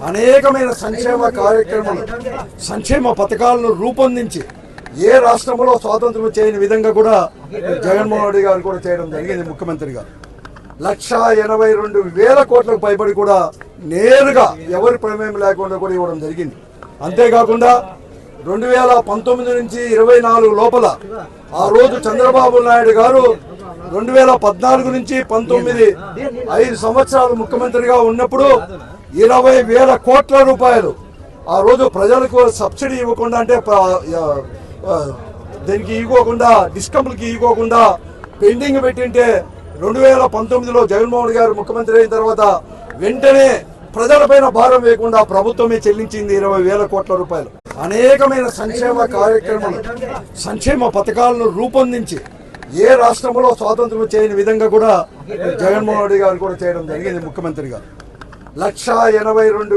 అనేకమైన సంక్షేమ కార్యక్రమాలు సంక్షేమ పథకాలను రూపొందించి ఏ రాష్ట్రంలో స్వాతంత్రం చేయని విధంగా కూడా జగన్మోహన్ రెడ్డి గారు కూడా చేయడం జరిగింది. ముఖ్యమంత్రి గారు 1,82,000 కోట్లకు పైబడి కూడా నేరుగా ఎవరి ప్రమేయం లేకుండా కూడా ఇవ్వడం జరిగింది. అంతేకాకుండా 2019 నుంచి 24 లోపల ఆ రోజు చంద్రబాబు నాయుడు గారు 2014 నుంచి 19 5 సంవత్సరాలు ముఖ్యమంత్రిగా ఉన్నప్పుడు 20,000 కోట్ల రూపాయలు ఆ రోజు ప్రజలకు సబ్సిడీ ఇవ్వకుండా, అంటే దీనికి ఇవ్వకుండా, డిస్కంపులకి ఇవ్వకుండా పెండింగ్ పెట్టింటే 2019లో జగన్మోహన్ గారు ముఖ్యమంత్రి అయిన తర్వాత వెంటనే ప్రజలపైన భారం వేయకుండా ప్రభుత్వమే చెల్లించింది 20,000 కోట్ల రూపాయలు. అనేకమైన సంక్షేమ కార్యక్రమాలు సంక్షేమ పథకాలను రూపొందించి ఏ రాష్ట్రంలో స్వాతంత్రం చేయని విధంగా కూడా జగన్మోహన్ రెడ్డి గారు కూడా చేయడం జరిగింది. ముఖ్యమంత్రి గారు 1,82,000